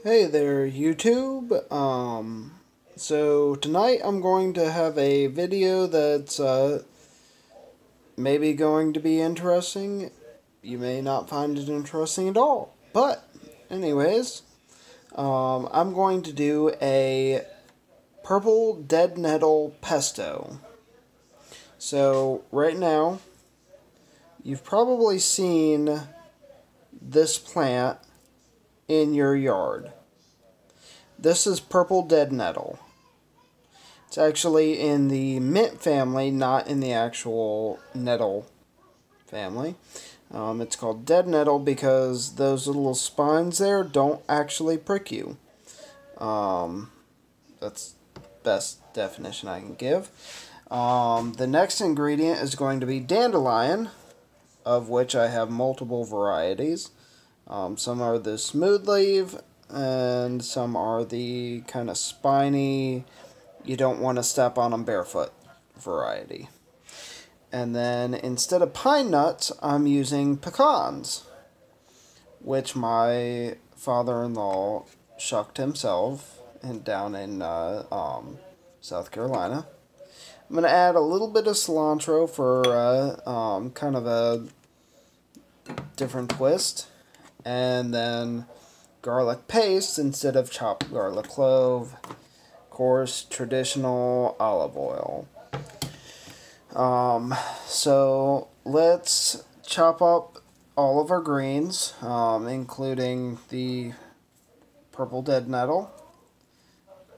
Hey there, YouTube. So tonight I'm going to have a video that's maybe going to be interesting. You may not find it interesting at all. But, anyways, I'm going to do a purple dead nettle pesto. So, right now, you've probably seen this plant in your yard. This is purple dead nettle. It's actually in the mint family, not in the actual nettle family. It's called dead nettle because those little spines there don't actually prick you. That's the best definition I can give. The next ingredient is going to be dandelion, of which I have multiple varieties. Some are the smooth leaf, and some are the kind of spiny, you don't want to step on them barefoot variety. And then instead of pine nuts, I'm using pecans, which my father-in-law shucked himself down in South Carolina. I'm going to add a little bit of cilantro for kind of a different twist. And then garlic paste instead of chopped garlic clove. Of course, traditional olive oil. So let's chop up all of our greens, including the purple dead nettle,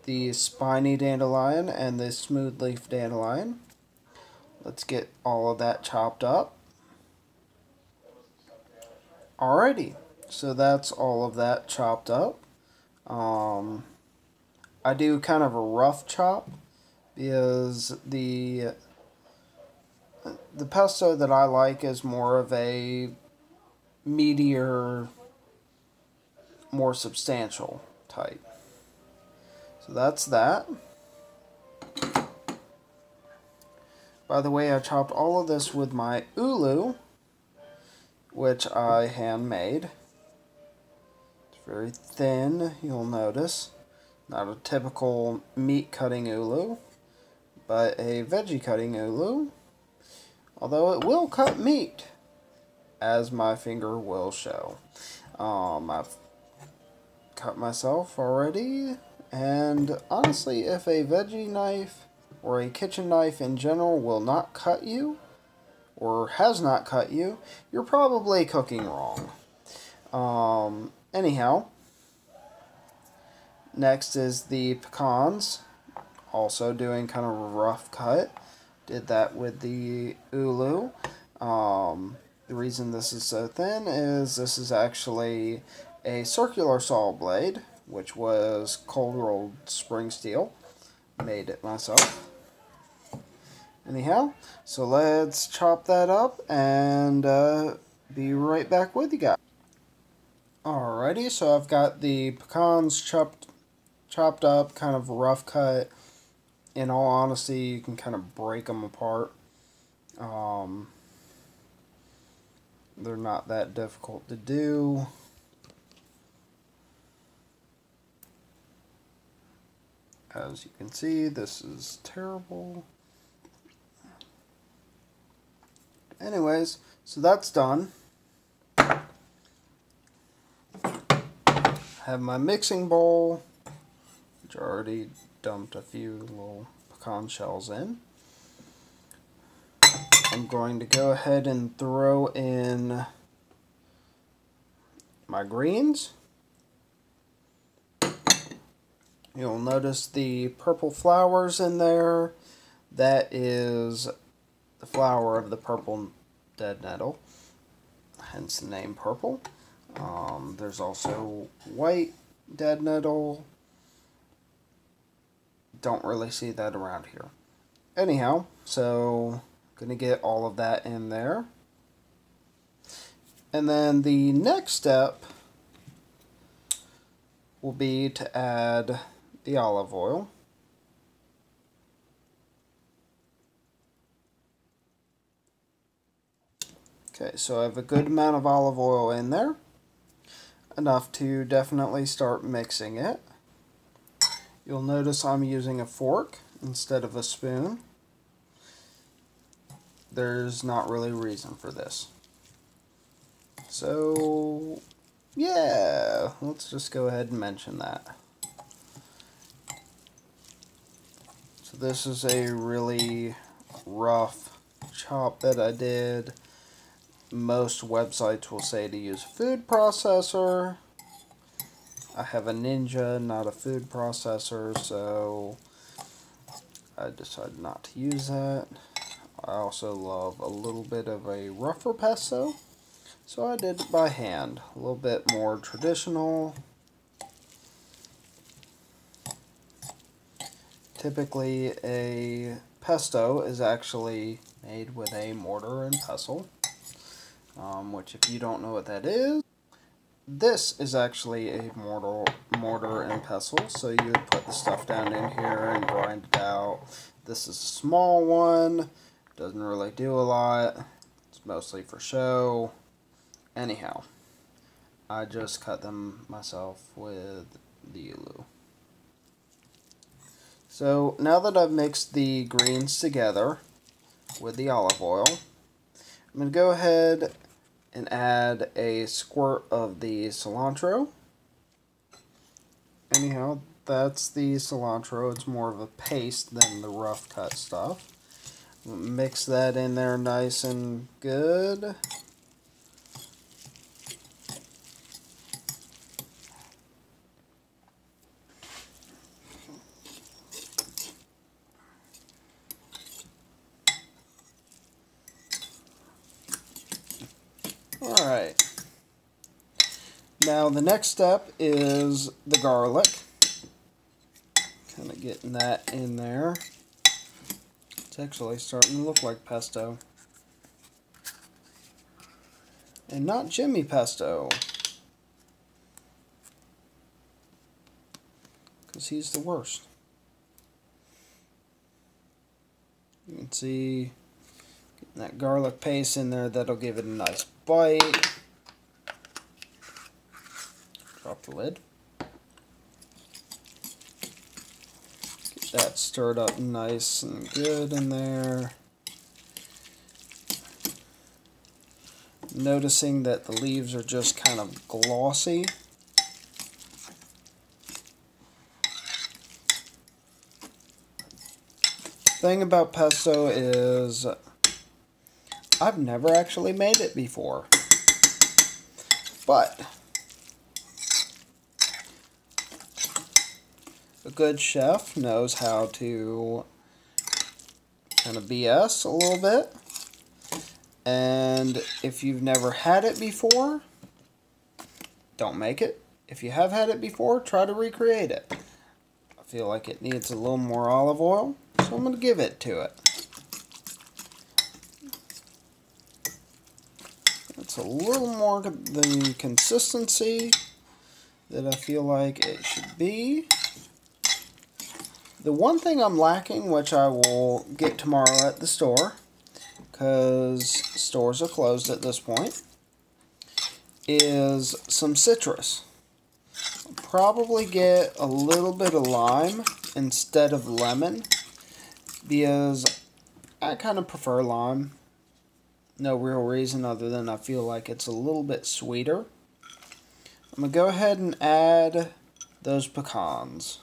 the spiny dandelion, and the smooth leaf dandelion. Let's get all of that chopped up. Alrighty, so that's all of that chopped up. I do kind of a rough chop because the pesto that I like is more of a meatier, more substantial type. So that's that. By the way, I chopped all of this with my ulu, which I handmade. It's very thin, you'll notice. Not a typical meat cutting ulu, but a veggie cutting ulu. Although it will cut meat, as my finger will show. I've cut myself already, and honestly, if a veggie knife or a kitchen knife in general will not cut you, or has not cut you, you're probably cooking wrong. Anyhow, next is the pecans, also doing kind of a rough cut. Did that with the ulu. The reason this is so thin is this is actually a circular saw blade, which was cold rolled spring steel. Made it myself. Anyhow, so let's chop that up and be right back with you guys. Alrighty, so I've got the pecans chopped up, kind of rough cut. In all honesty, you can kind of break them apart. They're not that difficult to do. As you can see, this is terrible. Anyways, so that's done. I have my mixing bowl, which I already dumped a few little pecan shells in. I'm going to go ahead and throw in my greens. You'll notice the purple flowers in there. That is the flower of the purple dead nettle, hence the name purple. There's also white dead nettle. Don't really see that around here. Anyhow, so gonna get all of that in there. And then the next step will be to add the olive oil. Okay, so I have a good amount of olive oil in there. enough to definitely start mixing it. You'll notice I'm using a fork instead of a spoon. There's not really a reason for this. So, yeah, let's just go ahead and mention that. So this is a really rough chop that I did. Most websites will say to use a food processor. I have a Ninja, not a food processor, so I decided not to use that. I also love a little bit of a rougher pesto, so I did it by hand. A little bit more traditional. Typically, a pesto is actually made with a mortar and pestle, which if you don't know what that is, this is actually a mortar and pestle, so you would put the stuff down in here and grind it out. This is a small one, doesn't really do a lot, it's mostly for show. Anyhow, I just cut them myself with the Ulu. So now that I've mixed the greens together with the olive oil, I'm going to go ahead and add a squirt of the cilantro. Anyhow, that's the cilantro. It's more of a paste than the rough cut stuff. Mix that in there nice and good. Alright. Now the next step is the garlic. Kind of getting that in there. It's actually starting to look like pesto. And not Jimmy pesto. Because he's the worst. You can see getting that garlic paste in there, that'll give it a nice bite. Drop the lid. Get that stirred up nice and good in there. Noticing that the leaves are just kind of glossy. Thing about pesto is I've never actually made it before, but a good chef knows how to kind of BS a little bit, and if you've never had it before, don't make it. If you have had it before, try to recreate it. I feel like it needs a little more olive oil, so I'm going to give it to it. It's a little more the consistency that I feel like it should be. The one thing I'm lacking, which I will get tomorrow at the store, because stores are closed at this point, is some citrus. I'll probably get a little bit of lime instead of lemon, because I kind of prefer lime. No real reason other than I feel like it's a little bit sweeter. I'm going to go ahead and add those pecans.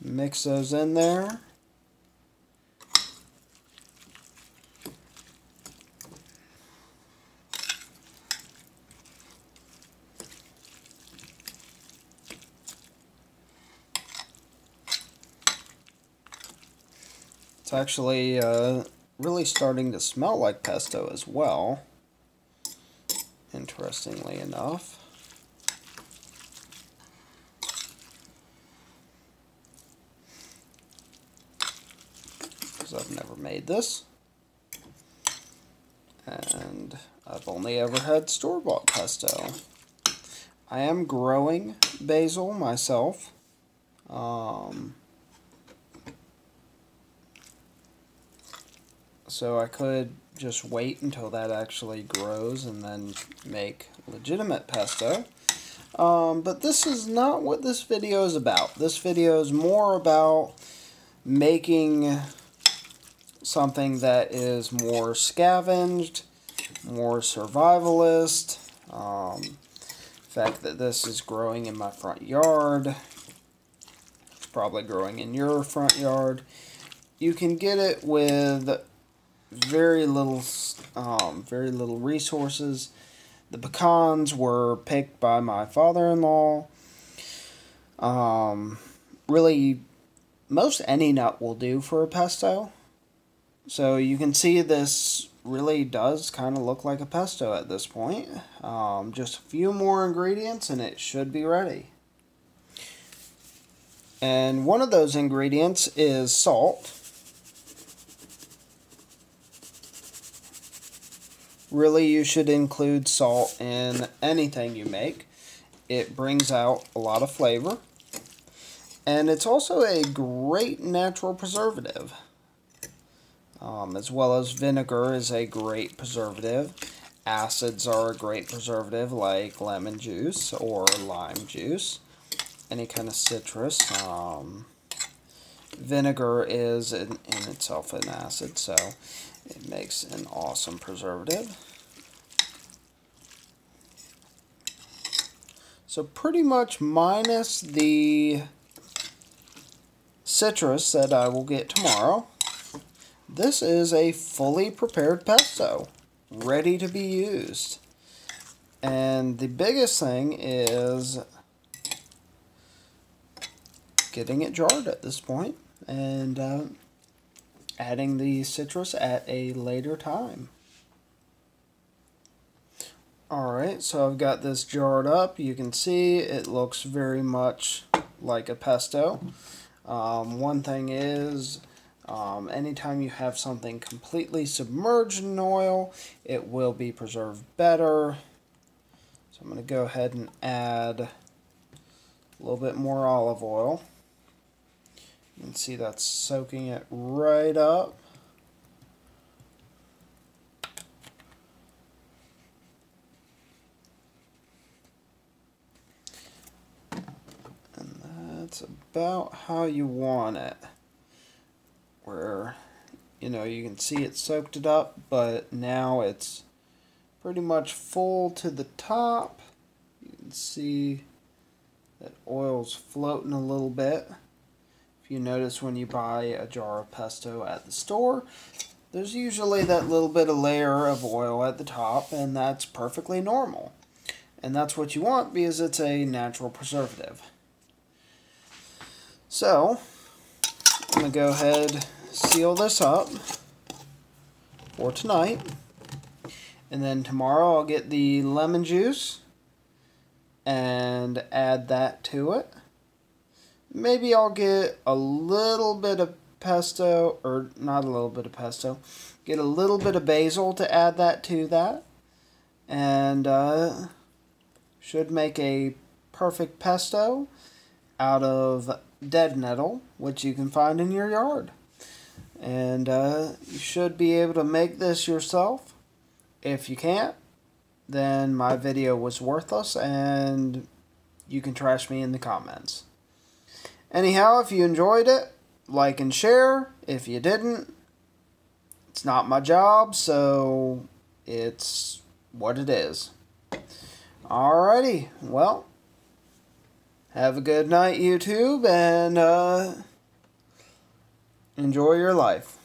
Mix those in there. It's actually really starting to smell like pesto as well, interestingly enough. Because I've never made this, and I've only ever had store-bought pesto. I am growing basil myself. so I could just wait until that actually grows and then make legitimate pesto. But this is not what this video is about. This video is more about making something that is more scavenged, more survivalist. The fact that this is growing in my front yard, it's probably growing in your front yard. You can get it with very little resources. The pecans were picked by my father-in-law. Really, most any nut will do for a pesto. So you can see this really does kind of look like a pesto at this point. Just a few more ingredients and it should be ready. And one of those ingredients is salt. Really, you should include salt in anything you make. It brings out a lot of flavor. And it's also a great natural preservative. As well as vinegar is a great preservative. Acids are a great preservative like lemon juice or lime juice. Any kind of citrus. Vinegar is in itself an acid, so it makes an awesome preservative. So pretty much minus the citrus that I will get tomorrow, this is a fully prepared pesto, ready to be used. And the biggest thing is getting it jarred at this point and adding the citrus at a later time. Alright, so I've got this jarred up. You can see it looks very much like a pesto. One thing is, anytime you have something completely submerged in oil, it will be preserved better. So I'm going to go ahead and add a little bit more olive oil. You can see that's soaking it right up. And that's about how you want it. Where, you know, you can see it soaked it up, but now it's pretty much full to the top. You can see that oil's floating a little bit. You notice when you buy a jar of pesto at the store, there's usually that little bit of layer of oil at the top, and that's perfectly normal. And that's what you want because it's a natural preservative. So, I'm going to go ahead, seal this up for tonight. And then tomorrow I'll get the lemon juice and add that to it. Maybe I'll get a little bit of pesto, or not a little bit of pesto, get a little bit of basil to add that to that. And should make a perfect pesto out of dead nettle, which you can find in your yard. And you should be able to make this yourself. If you can't, then my video was worthless and you can trash me in the comments. Anyhow, if you enjoyed it, like and share. If you didn't, it's not my job, so it's what it is. Alrighty, well, have a good night, YouTube, and enjoy your life.